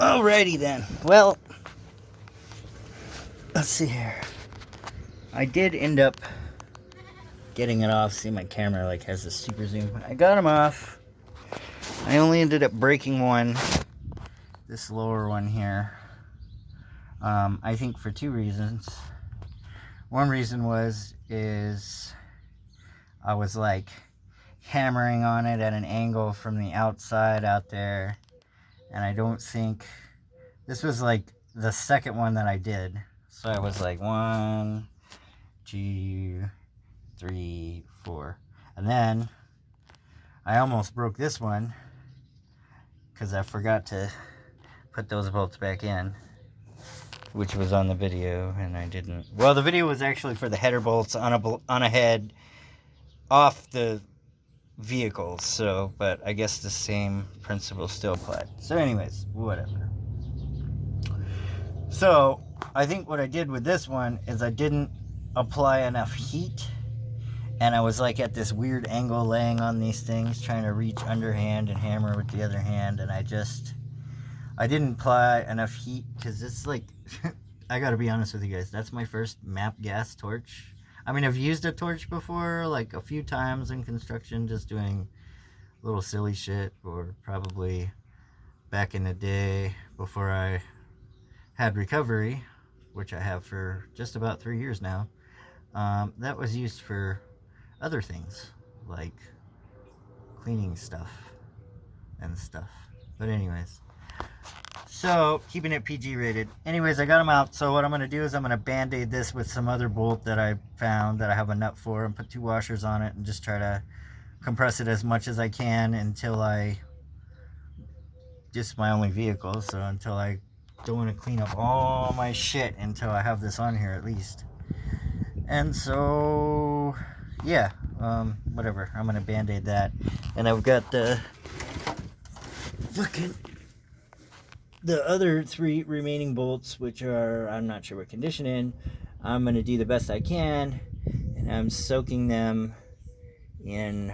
Alrighty then. Well, let's see here. I did end up getting it off. See, my camera like has a super zoom. I got them off. I only ended up breaking one, this lower one here. I think for two reasons. One reason is I was like hammering on it at an angle from the outside out there, and I don't think this was like the second one that I did. So I was like 1, 2, 3, 4, and then I almost broke this one because I forgot to put those bolts back in, which was on the video, and I didn't. Well, the video was actually for the header bolts on a head off the vehicle, so, but I guess the same principle still applied. So anyways, whatever. So I think what I did with this one is I didn't apply enough heat, and I was like at this weird angle laying on these things, trying to reach underhand and hammer with the other hand, and I didn't apply enough heat, because it's like, I gotta be honest with you guys, that's my first MAP gas torch. I mean, I've used a torch before, like a few times in construction, just doing little silly shit, or probably back in the day before I had recovery, which I have for just about 3 years now. That was used for other things, like cleaning stuff and stuff. But anyways, so keeping it PG rated. Anyways, I got them out. So what I'm going to do is I'm going to band-aid this with some other bolt that I found that I have a nut for, and put 2 washers on it and just try to compress it as much as I can until just my only vehicle, so until I don't want to clean up all my shit until I have this on here at least. And so yeah, whatever, I'm gonna band-aid that. And I've got the other 3 remaining bolts, which are, I'm not sure what condition in. I'm gonna do the best I can, and I'm soaking them in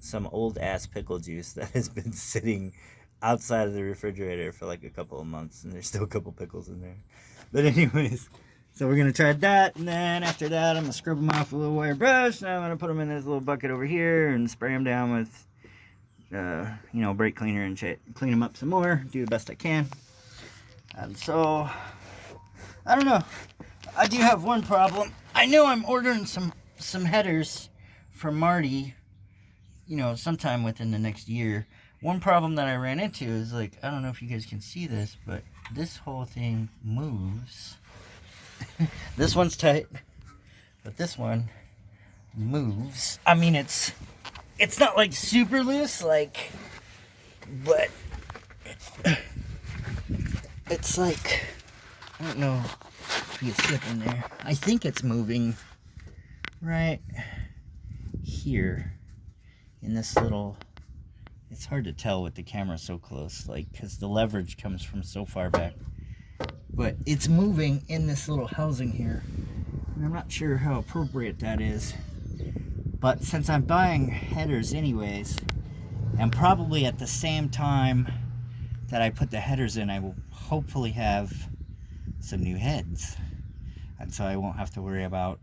some old ass pickle juice that has been sitting outside of the refrigerator for like a couple of months, and there's still a couple pickles in there. But anyways, so we're gonna try that, and then after that I'm gonna scrub them off with a little wire brush, and I'm gonna put them in this little bucket over here and spray them down with brake cleaner and shit. Clean them up some more, do the best I can. And so I don't know, I do have one problem. I know I'm ordering some headers from Marty, sometime within the next year. One problem that I ran into is, like, I don't know if you guys can see this, but this whole thing moves. This one's tight, but this one moves. I mean, it's not like super loose, like, but it's like, I don't know if you can see it in there. I think it's moving right here in this little, it's hard to tell with the camera so close, like, because the leverage comes from so far back, but it's moving in this little housing here, and I'm not sure how appropriate that is. But since I'm buying headers anyways, and probably at the same time that I put the headers in, I will hopefully have some new heads, and so I won't have to worry about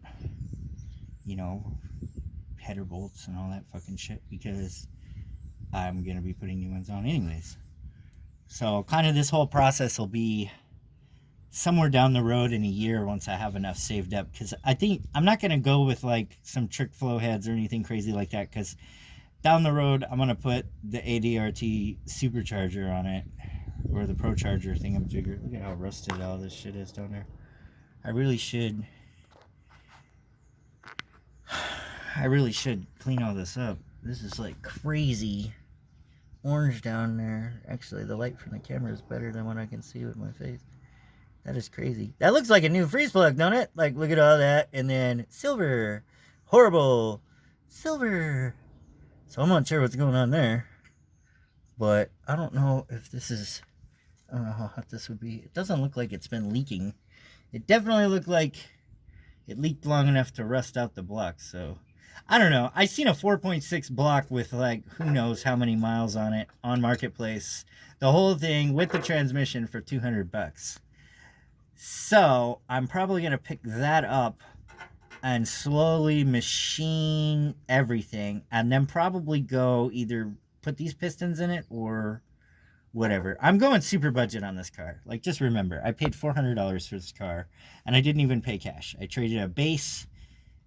header bolts and all that fucking shit, because I'm gonna be putting new ones on anyways. So kind of this whole process will be somewhere down the road in a year, once I have enough saved up, because I think I'm not gonna go with like some trick flow heads or anything crazy like that, because down the road I'm gonna put the ADRT supercharger on it, or the ProCharger thingamajigger. Look at how rusted all this shit is down there. I really should clean all this up. This is like crazy orange down there. Actually, the light from the camera is better than what I can see with my face. That is crazy. That looks like a new freeze plug, don't it? Like, look at all that. And then silver. Horrible. Silver. So I'm not sure what's going on there. But I don't know if this is, I don't know how hot this would be. It doesn't look like it's been leaking. It definitely looked like it leaked long enough to rust out the block. So I don't know. I seen a 4.6 block with like who knows how many miles on it on Marketplace. The whole thing with the transmission for $200. So I'm probably gonna pick that up and slowly machine everything, and then probably go either put these pistons in it or whatever. I'm going super budget on this car. Like, just remember, I paid $400 for this car, and I didn't even pay cash. I traded a base,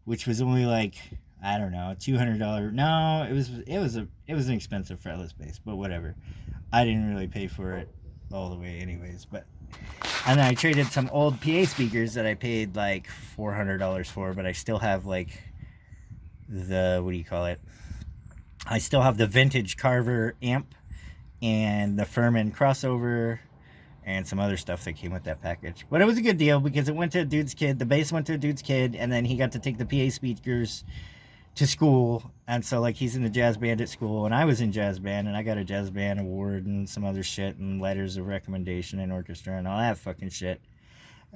which was only like, I don't know, $200. No, it was an expensive fretless base, but whatever. I didn't really pay for it all the way, anyways. But and then I traded some old PA speakers that I paid like $400 for, but I still have like the, what do you call it? I still have the vintage Carver amp and the Furman crossover and some other stuff that came with that package. But it was a good deal because it went to a dude's kid. The bass went to a dude's kid, and then he got to take the PA speakers to school. And so, like, he's in the jazz band at school, and I was in jazz band, and I got a jazz band award and some other shit and letters of recommendation and orchestra and all that fucking shit.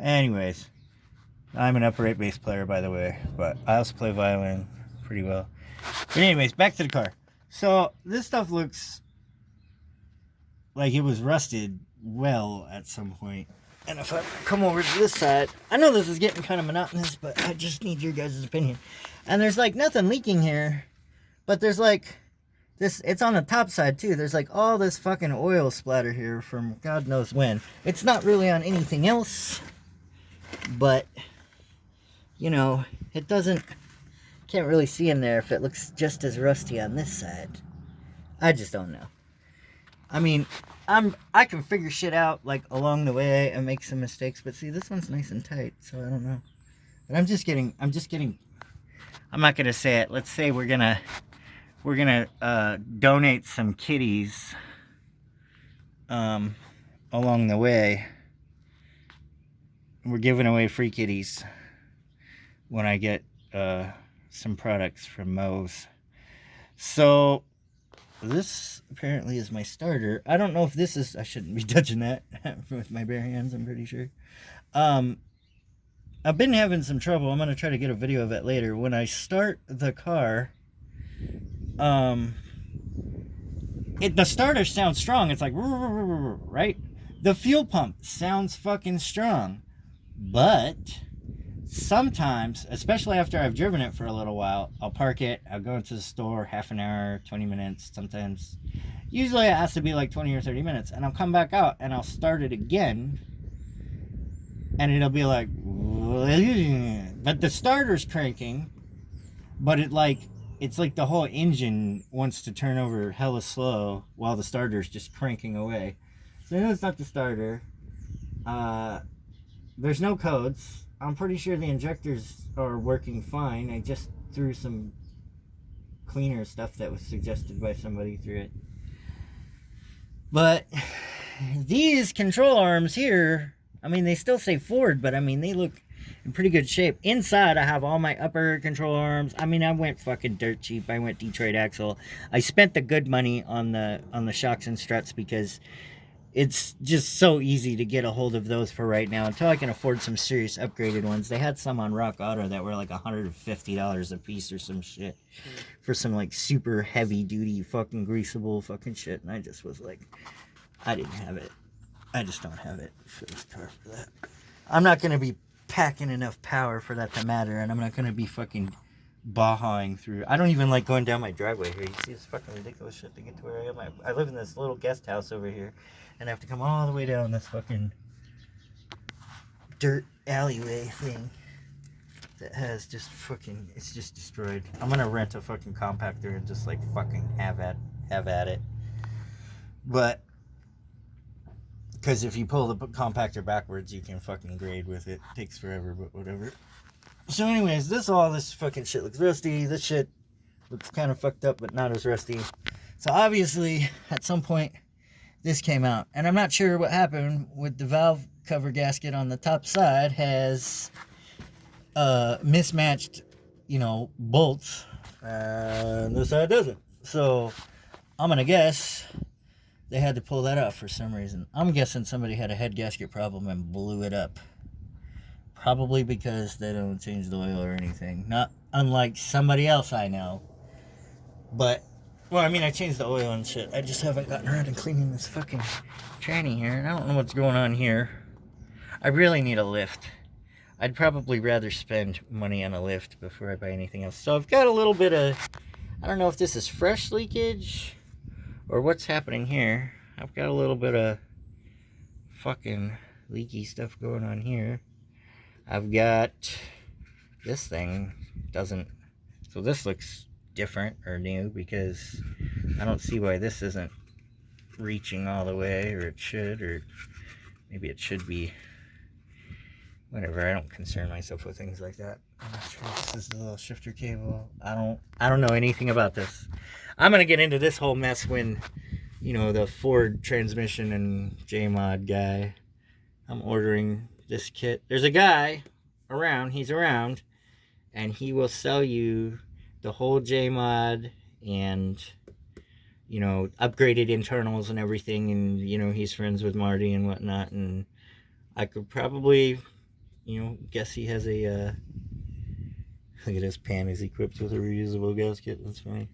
Anyways, I'm an upright bass player, by the way, but I also play violin pretty well. But anyways, back to the car. So this stuff looks like it was rusted well at some point. And if I come over to this side, I know this is getting kind of monotonous, but I just need your guys' opinion. And there's like nothing leaking here, but there's like this, it's on the top side too. There's like all this fucking oil splatter here from God knows when. It's not really on anything else, but you know, it doesn't, can't really see in there if it looks just as rusty on this side. I just don't know. I mean, I can figure shit out like along the way and make some mistakes, but see, this one's nice and tight, so I don't know. But I'm not gonna say it. Let's say we're gonna donate some kitties along the way. We're giving away free kitties when I get some products from Moe's. So this apparently is my starter. I don't know if this is, I shouldn't be touching that with my bare hands, I'm pretty sure. I've been having some trouble. I'm going to try to get a video of it later. When I start the car, the starter sounds strong. It's like, right? The fuel pump sounds fucking strong. But sometimes, especially after I've driven it for a little while, I'll park it, I'll go into the store, half an hour, 20 minutes, sometimes. Usually it has to be like 20 or 30 minutes, and I'll come back out and I'll start it again, and it'll be like, but the starter's cranking, but it's like the whole engine wants to turn over hella slow while the starter's just cranking away. So I know it's not the starter. There's no codes. I'm pretty sure the injectors are working fine. I just threw some cleaner stuff that was suggested by somebody through it. But these control arms here, I mean, they still say Ford, but I mean, they look in pretty good shape. Inside, I have all my upper control arms. I mean, I went fucking dirt cheap. I went Detroit axle. I spent the good money on the shocks and struts because it's just so easy to get a hold of those for right now until I can afford some serious upgraded ones. They had some on Rock Auto that were like $150 a piece or some shit for some like super heavy duty fucking greasable fucking shit. And I just was like, I didn't have it. I just don't have it for this car for that. I'm not going to be packing enough power for that to matter, and I'm not going to be fucking bahawing through. I don't even like going down my driveway here. You see this fucking ridiculous shit to get to where I am. I live in this little guest house over here, and I have to come all the way down this fucking dirt alleyway thing that has just fucking, it's just destroyed. I'm gonna rent a fucking compactor and just like fucking have at it. But because if you pull the compactor backwards, you can fucking grade with it. It takes forever, but whatever. So anyways, all this fucking shit looks rusty. This shit looks kind of fucked up, but not as rusty. So obviously, at some point, this came out. And I'm not sure what happened with the valve cover gasket on the top side has mismatched, bolts. And this side doesn't. So I'm going to guess they had to pull that out for some reason. I'm guessing somebody had a head gasket problem and blew it up. Probably because they don't change the oil or anything. unlike somebody else I know. But, well, I mean, I changed the oil and shit. I just haven't gotten around to cleaning this fucking tranny here. And I don't know what's going on here. I really need a lift. I'd probably rather spend money on a lift before I buy anything else. So I've got a little bit of, I don't know if this is fresh leakage or what's happening here. I've got a little bit of fucking leaky stuff going on here. I've got this thing doesn't, so this looks different or new because I don't see why this isn't reaching all the way, or it should, or maybe it should be. Whatever, I don't concern myself with things like that. I'm not sure if this is a little shifter cable. I don't know anything about this. I'm gonna get into this whole mess when, you know, the Ford transmission and J-Mod guy, I'm ordering this kit. There's a guy around, he's around, and he will sell you the whole J-Mod and, you know, upgraded internals and everything, and, you know, he's friends with Marty and whatnot, and I could probably, you know, guess he has a, look at his pan is equipped with a reusable gasket. That's funny.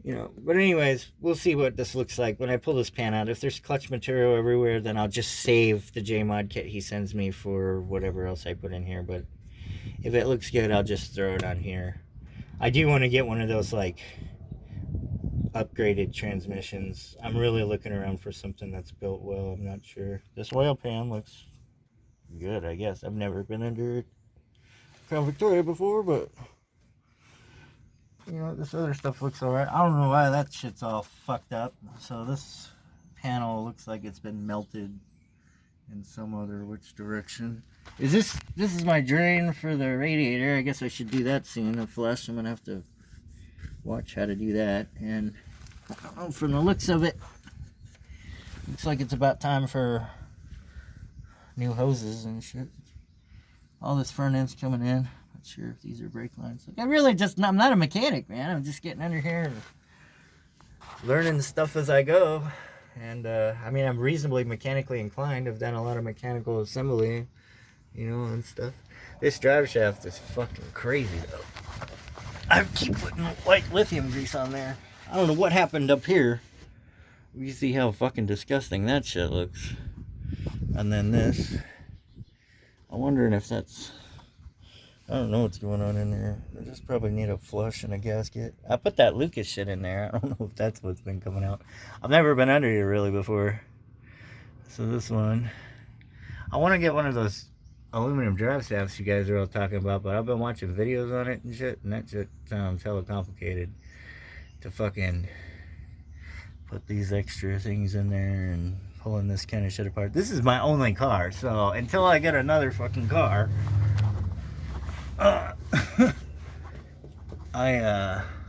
You know, but anyways, we'll see what this looks like when I pull this pan out. If there's clutch material everywhere, then I'll just save the J-Mod kit he sends me for whatever else I put in here. But if it looks good, I'll just throw it on here. I do want to get one of those, like, upgraded transmissions. I'm really looking around for something that's built well. I'm not sure. This oil pan looks good, I guess. I've never been under Crown Victoria before, but you know, this other stuff looks alright. I don't know why that shit's all fucked up. So this panel looks like it's been melted in some other which direction. This is my drain for the radiator. I guess I should do that soon. A flush. I'm gonna have to watch how to do that. And I don't know, from the looks of it, looks like it's about time for new hoses and shit. All this front end's coming in. Not sure if these are brake lines. Like, I'm not a mechanic, man. I'm just getting under here and learning stuff as I go. And I mean, I'm reasonably mechanically inclined. I've done a lot of mechanical assembly, you know, and stuff. This drive shaft is fucking crazy though. I keep putting white lithium grease on there. I don't know what happened up here. You see how fucking disgusting that shit looks. And then this, I'm wondering if that's, I don't know what's going on in there. I just probably need a flush and a gasket. I put that Lucas shit in there. I don't know if that's what's been coming out. I've never been under here really before. So this one, I want to get one of those aluminum drive shafts you guys are all talking about, but I've been watching videos on it and shit, and that shit sounds hella complicated to fucking put these extra things in there and pulling this kind of shit apart. This is my only car, so until I get another fucking car, I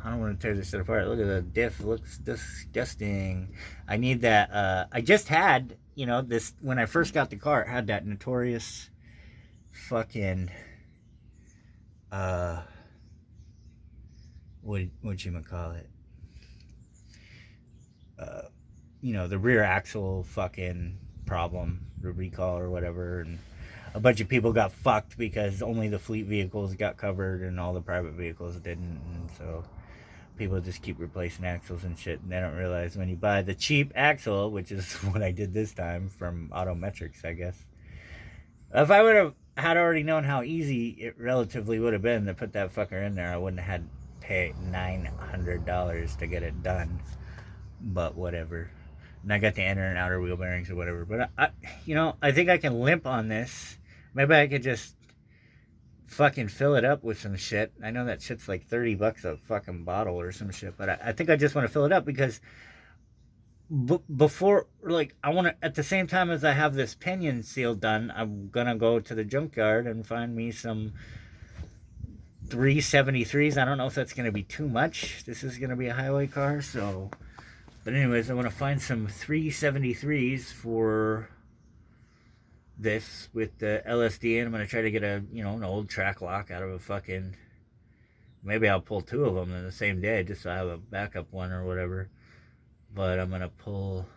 don't want to tear this shit apart. Look at the diff, looks disgusting. I need that. I just had, you know, this when I first got the car. It had that notorious fucking what'd you call it? You know, the rear axle fucking problem, the recall or whatever, and a bunch of people got fucked because only the fleet vehicles got covered and all the private vehicles didn't, and so people just keep replacing axles and shit, and they don't realize when you buy the cheap axle, which is what I did this time from Autometrics, I guess. If I would have had already known how easy it relatively would have been to put that fucker in there, I wouldn't have had to pay $900 to get it done, but whatever. And I got the inner and outer wheel bearings or whatever. But I you know, I think I can limp on this. Maybe I could just fucking fill it up with some shit. I know that shit's like $30 a fucking bottle or some shit. But I think I just want to fill it up because before, like, I want to, at the same time as I have this pinion seal done, I'm going to go to the junkyard and find me some 373s. I don't know if that's going to be too much. This is going to be a highway car, so... But anyways, I want to find some 373s for this with the LSD, and I'm going to try to get a, you know, an old track lock out of a fucking... Maybe I'll pull two of them in the same day just so I have a backup one or whatever. But I'm going to pull...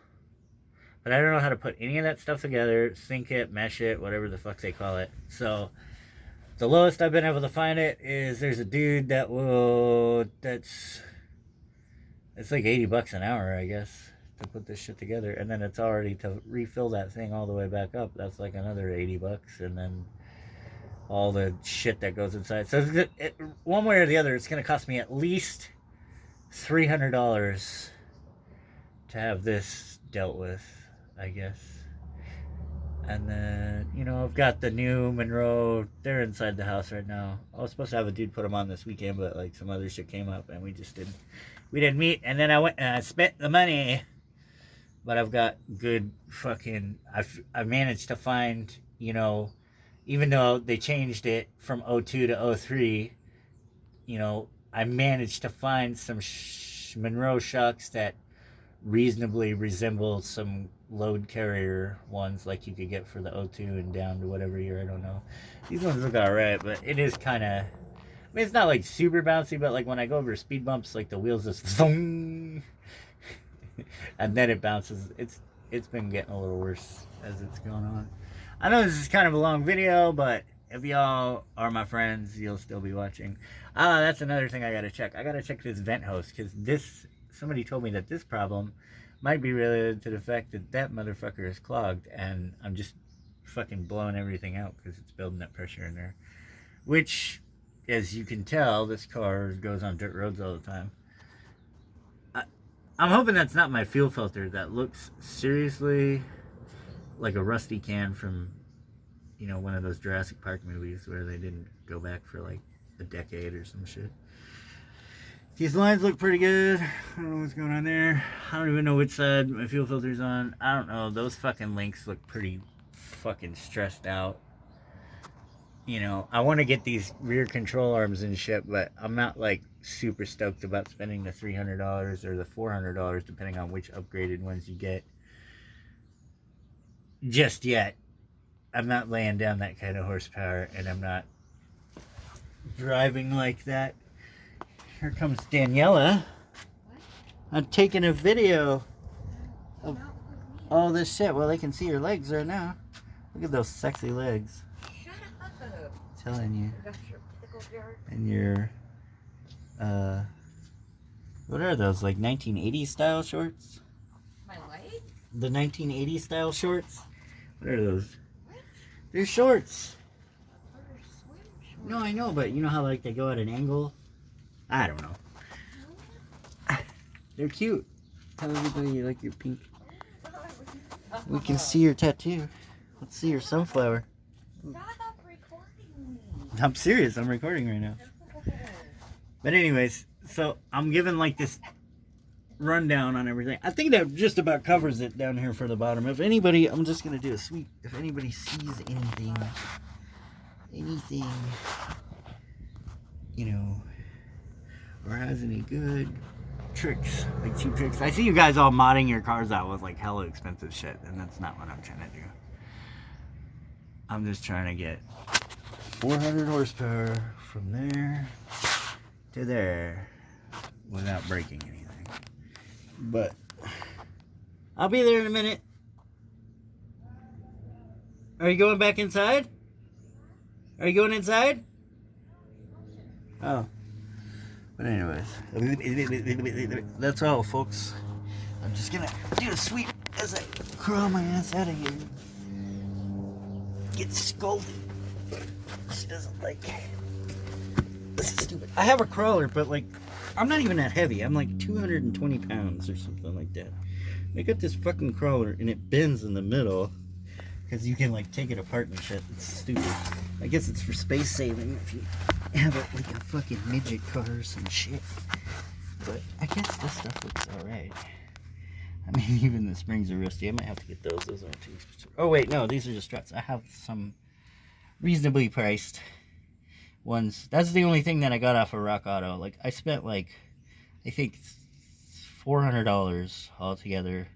But I don't know how to put any of that stuff together, sync it, mesh it, whatever the fuck they call it. So The lowest I've been able to find it is there's a dude that it's like $80 an hour, I guess, to put this shit together. And then it's already to refill that thing all the way back up. That's like another $80. And then all the shit that goes inside. So one way or the other, it's going to cost me at least $300 to have this dealt with, I guess. And then, you know, I've got the new Monroe. They're inside the house right now. I was supposed to have a dude put them on this weekend, but like some other shit came up and we didn't meet. And then I went and I spent the money. But I've got good fucking, I've managed to find, you know, even though they changed it from 02 to 03, you know, I managed to find some Monroe shocks that reasonably resemble some load carrier ones like you could get for the 02 and down to whatever year, I don't know. These ones look alright, but it is kind of, I mean, it's not like super bouncy, but like when I go over speed bumps, like the wheels just zoom, and then it bounces. It's been getting a little worse as it's going on. I know this is kind of a long video, but if y'all are my friends, you'll still be watching. That's another thing I gotta check. I gotta check this vent hose, because somebody told me that this problem might be related to the fact that that motherfucker is clogged, and I'm just fucking blowing everything out because it's building that pressure in there. Which, as you can tell, this car goes on dirt roads all the time. I'm hoping that's not my fuel filter. That looks seriously like a rusty can from, you know, one of those Jurassic Park movies where they didn't go back for like a decade or some shit. These lines look pretty good. I don't know what's going on there. I don't even know which side my fuel filter's on. I don't know. Those fucking links look pretty fucking stressed out. You know, I want to get these rear control arms and shit, but I'm not like super stoked about spending the $300 or the $400 depending on which upgraded ones you get just yet. I'm not laying down that kind of horsepower, and I'm not driving like that. Here comes Daniela. I'm taking a video of all this shit. Well, they can see your legs right now. Look at those sexy legs. Shut up. I'm telling you. And your, what are those, like 1980s style shorts? My legs? The 1980s style shorts? What are those? What? They're shorts. They're swim shorts. No, I know, but you know how like they go at an angle? I don't know. They're cute. Tell everybody you like your pink. We can see your tattoo. Let's see your sunflower. Stop recording me. I'm serious. I'm recording right now. But anyways, so I'm giving like this rundown on everything. I think that just about covers it down here for the bottom. If anybody, I'm just going to do a sweep. If anybody sees anything, you know, or has any good tricks, like cheap tricks. I see you guys all modding your cars out with like hella expensive shit, and that's not what I'm trying to do. I'm just trying to get 400 horsepower from there to there without breaking anything. But I'll be there in a minute. Are you going back inside? Are you going inside? Oh. But anyways, that's all, folks. I'm just gonna do a sweep as I crawl my ass out of here. Get scolded. She doesn't like it. This is stupid. I have a crawler, but like, I'm not even that heavy. I'm like 220 pounds or something like that. I got this fucking crawler and it bends in the middle because you can like take it apart and shit. It's stupid. I guess it's for space saving if you have it like a fucking midget car or some shit. But I guess this stuff looks alright. I mean, even the springs are rusty. I might have to get those. Those aren't too expensive. Oh wait, no, these are just struts. I have some reasonably priced ones. That's the only thing that I got off of Rock Auto. Like, I spent like, I think $400 altogether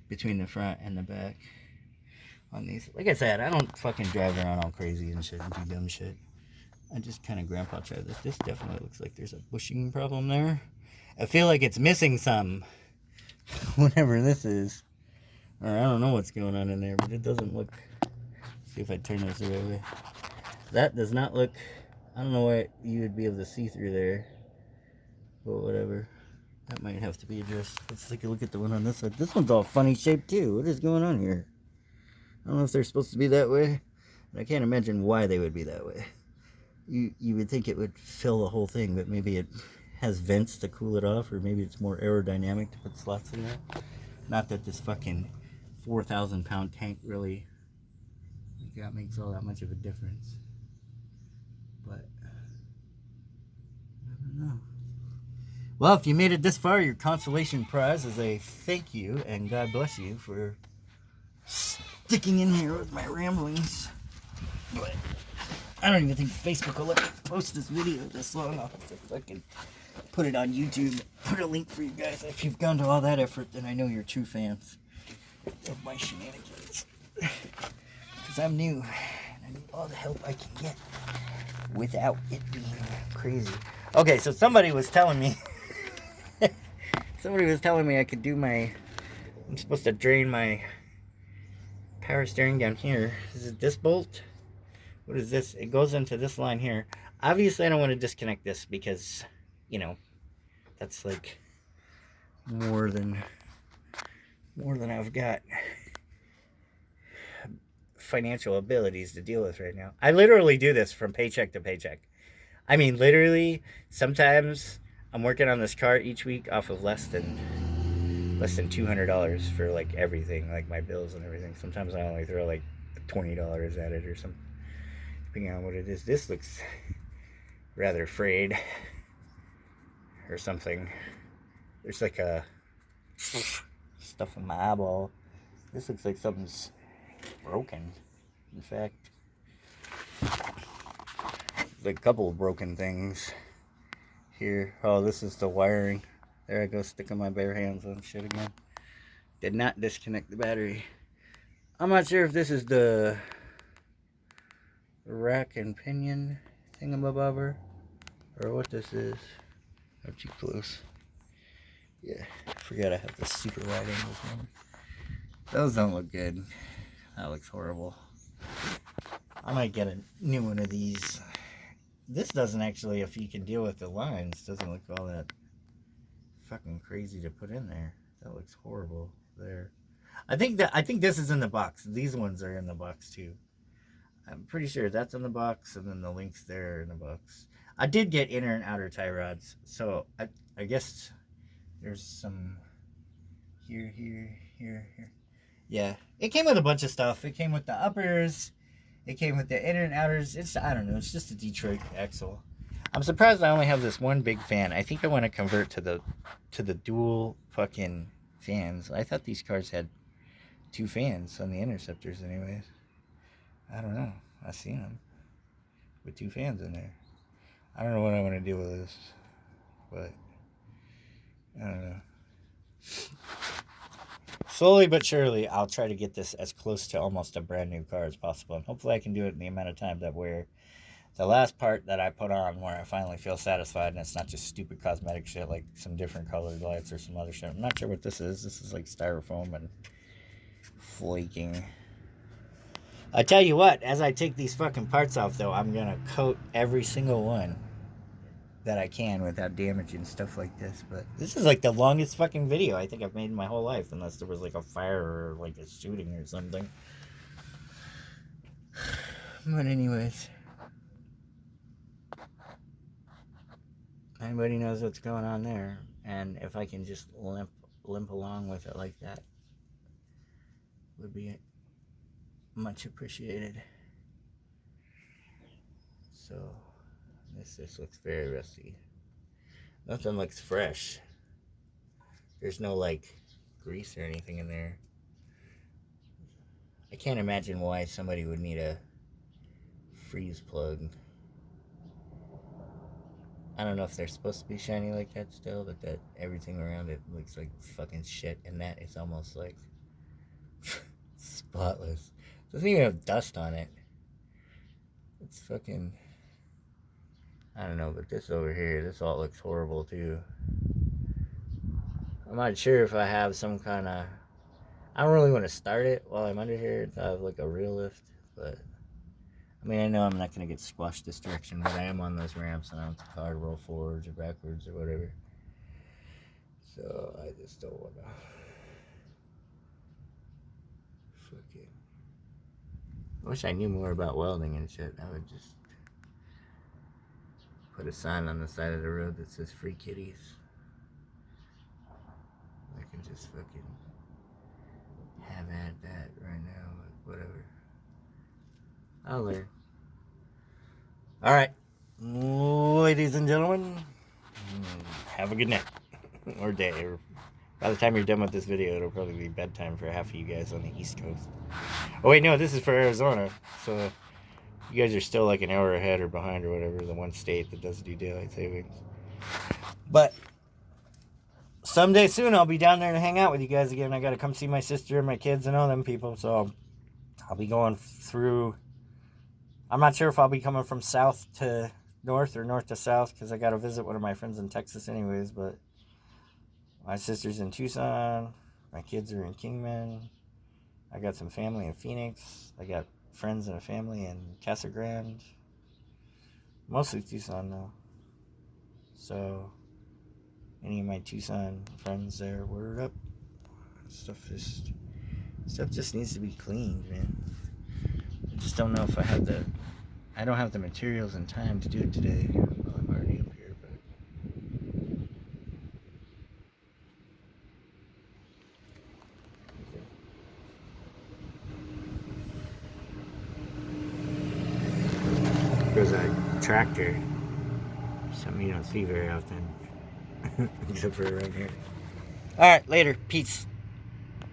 between the front and the back on these. Like I said, I don't fucking drive around all crazy and shit and do dumb shit. I just kind of grandpa drive this. This definitely looks like there's a bushing problem there. I feel like it's missing some. Whatever this is. Or I don't know what's going on in there, but it doesn't look. See if I turn this the right way. That does not look... I don't know why you would be able to see through there. But whatever. That might have to be addressed. Let's take a look at the one on this side. This one's all funny shaped too. What is going on here? I don't know if they're supposed to be that way. And I can't imagine why they would be that way. You would think it would fill the whole thing, but maybe it has vents to cool it off, or maybe it's more aerodynamic to put slots in there. Not that this fucking 4,000 pound tank really that makes all that much of a difference. But I don't know. Well, if you made it this far, your consolation prize is a thank you and God bless you for sticking in here with my ramblings. But I don't even think Facebook will let me post this video this long. I'll have to fucking put it on YouTube. Put a link for you guys. If you've gone to all that effort, then I know you're true fans of my shenanigans. Because I'm new and I need all the help I can get without it being crazy. Okay, so somebody was telling me I could do I'm supposed to drain my power steering down here. Is it this bolt? What is this? It goes into this line here. Obviously, I don't want to disconnect this because, you know, that's like more than I've got financial abilities to deal with right now. I literally do this from paycheck to paycheck. I mean, literally, sometimes I'm working on this car each week off of less than $200 for like everything, like my bills and everything. Sometimes I only throw like $20 at it or something, depending on what it is. This looks rather frayed or something. There's like a stuff in my eyeball. This looks like something's broken. In fact, like a couple of broken things here. Oh, this is the wiring. There I go, sticking my bare hands on shit again. Did not disconnect the battery. I'm not sure if this is the rack and pinion thingamabobber or what this is. Not too close. Yeah, I forgot I have the super wide angles on. Those don't look good. That looks horrible. I might get a new one of these. This doesn't actually, if you can deal with the lines, doesn't look all that fucking crazy to put in there. That looks horrible there. I think this is in the box. These ones are in the box too. I'm pretty sure that's in the box, and then the links there are in the box. I did get inner and outer tie rods, so I guess there's some here. Yeah, it came with a bunch of stuff. It came with the uppers. It came with the inner and outers. I don't know. It's just a Detroit axle. I'm surprised I only have this one big fan. I think I want to convert to the dual fucking fans. I thought these cars had 2 fans on the Interceptors anyways. I don't know. I've seen them with 2 fans in there. I don't know what I want to do with this, but I don't know. Slowly but surely, I'll try to get this as close to almost a brand new car as possible. And hopefully I can do it in the amount of time that where the last part that I put on where I finally feel satisfied and it's not just stupid cosmetic shit like some different colored lights or some other shit. I'm not sure what this is. This is like styrofoam and flaking. I tell you what, as I take these fucking parts off though, I'm going to coat every single one that I can without damaging stuff like this. But this is like the longest fucking video I think I've made in my whole life, unless there was like a fire or like a shooting or something. But anyways, anybody knows what's going on there, and if I can just limp along with it like that, would be much appreciated. So this looks very rusty. Nothing looks fresh. There's no like grease or anything in there. I can't imagine why somebody would need a freeze plug. I don't know if they're supposed to be shiny like that still, but that everything around it looks like fucking shit, and that is almost like spotless. Doesn't even have dust on it. It's fucking, I don't know, but this over here, this all looks horrible too. I'm not sure if I have some kind of, I don't really want to start it while I'm under here to have like a real lift, but I mean, I know I'm not going to get squashed this direction, but I am on those ramps, and I want the car to roll forwards or backwards or whatever. So, I just don't want to... Fucking... I wish I knew more about welding and shit. I would just... put a sign on the side of the road that says free kitties. I can just fucking... have at that right now, but whatever. I'll learn. Alright, ladies and gentlemen, have a good night. Or day. Or by the time you're done with this video, it'll probably be bedtime for half of you guys on the East Coast. Oh wait, no, this is for Arizona. So you guys are still like an hour ahead or behind or whatever, the one state that doesn't do daylight savings. But someday soon I'll be down there to hang out with you guys again. I gotta come see my sister and my kids and all them people. So I'll be going through... I'm not sure if I'll be coming from south to north or north to south, because I got to visit one of my friends in Texas anyways, but my sister's in Tucson, my kids are in Kingman, I got some family in Phoenix, I got friends and a family in Casa Grande, mostly Tucson though. So, any of my Tucson friends there, word up. Stuff just needs to be cleaned, man. I just don't know if I have I don't have the materials and time to do it today. Well, I'm already up here, but... There's a tractor. Something you don't see very often. Except for around here. Alright, later. Peace.